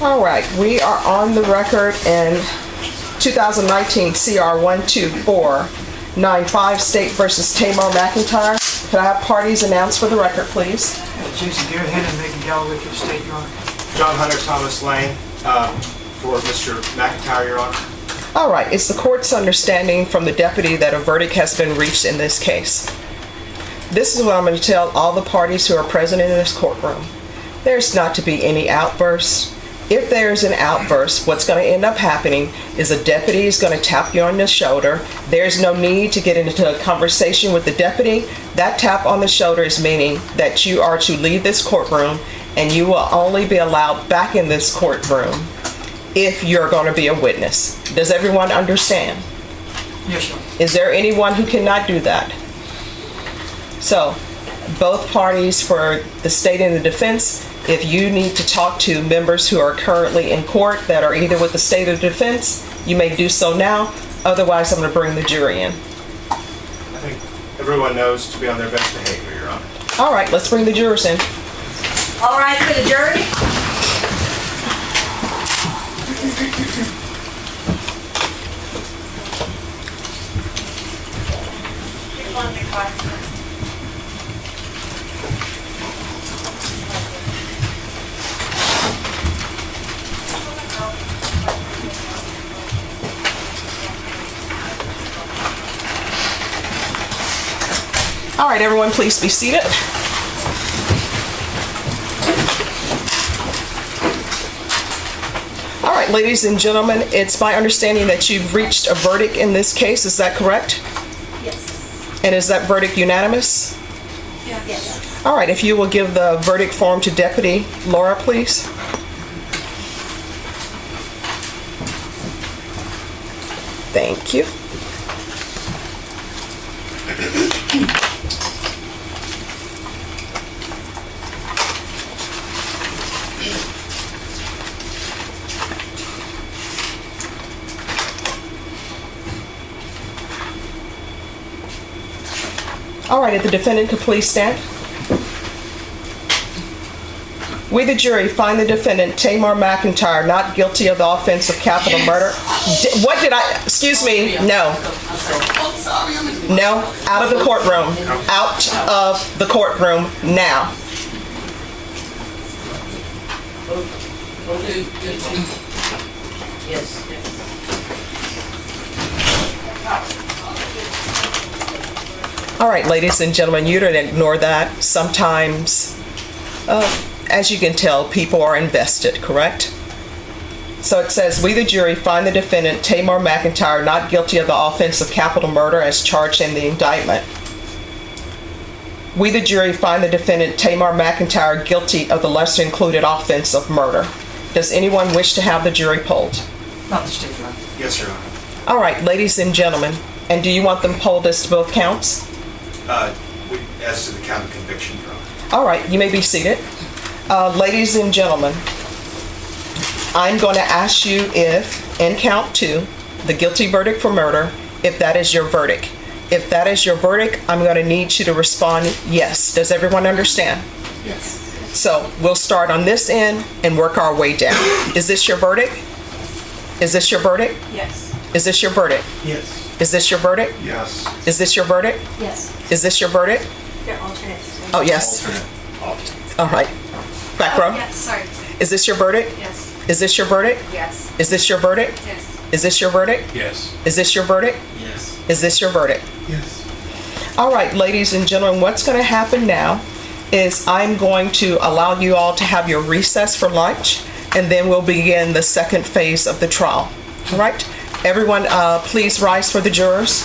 All right, we are on the record in 2019 CR 12495 State versus Taymor McIntyre. Could I have parties announced for the record, please? Jason Garrett and Megan Galloway for the state, Your Honor. John Hunter, Thomas Lane, for Mr. McIntyre, Your Honor. All right, it's the court's understanding from the deputy that a verdict has been reached in this case. This is what I'm going to tell all the parties who are present in this courtroom. There's not to be any outbursts. If there's an outburst, what's going to end up happening is a deputy is going to tap you on the shoulder. There's no need to get into a conversation with the deputy. That tap on the shoulder is meaning that you are to leave this courtroom, and you will only be allowed back in this courtroom if you're going to be a witness. Does everyone understand? Yes, Your Honor. Is there anyone who cannot do that? So, both parties for the state and the defense, if you need to talk to members who are currently in court that are either with the state or defense, you may do so now. Otherwise, I'm going to bring the jury in. I think everyone knows to be on their best behavior, Your Honor. All right, let's bring the jurors in. All right, for the jury. All right, everyone, please be seated. All right, ladies and gentlemen, it's my understanding that you've reached a verdict in this case. Is that correct? Yes. And is that verdict unanimous? Yes. All right, if you will give the verdict form to Deputy Laura, please. Thank you. All right, if the defendant could please stand. We, the jury, find the defendant, Taymor McIntyre, not guilty of the offense of capital murder. What did I, excuse me, no. No, out of the courtroom. Out of the courtroom now. Yes. All right, ladies and gentlemen, you don't ignore that. Sometimes, as you can tell, people are invested, correct? So it says, we, the jury, find the defendant, Taymor McIntyre, not guilty of the offense of capital murder as charged in the indictment. We, the jury, find the defendant, Taymor McIntyre, guilty of the lesser included offense of murder. Does anyone wish to have the jury polled? Not the state, Your Honor. Yes, Your Honor. All right, ladies and gentlemen, and do you want them polled as to both counts? As to the count of conviction, Your Honor. All right, you may be seated. Ladies and gentlemen, I'm going to ask you if, in count 2, the guilty verdict for murder, if that is your verdict. If that is your verdict, I'm going to need you to respond yes. Does everyone understand? Yes. So we'll start on this end and work our way down. Is this your verdict? Is this your verdict? Yes. Is this your verdict? Yes. Is this your verdict? Yes. Is this your verdict? Yes. Is this your verdict? They're alternates. Oh, yes. Alternate. All right. Back row. Yes, sorry. Is this your verdict? Yes. Is this your verdict? Yes. Is this your verdict? Yes. Is this your verdict? Yes. Is this your verdict? Yes. Is this your verdict? Yes. All right, ladies and gentlemen, what's going to happen now is I'm going to allow you all to have your recess for lunch, and then we'll begin the second phase of the trial. All right? Everyone, please rise for the jurors.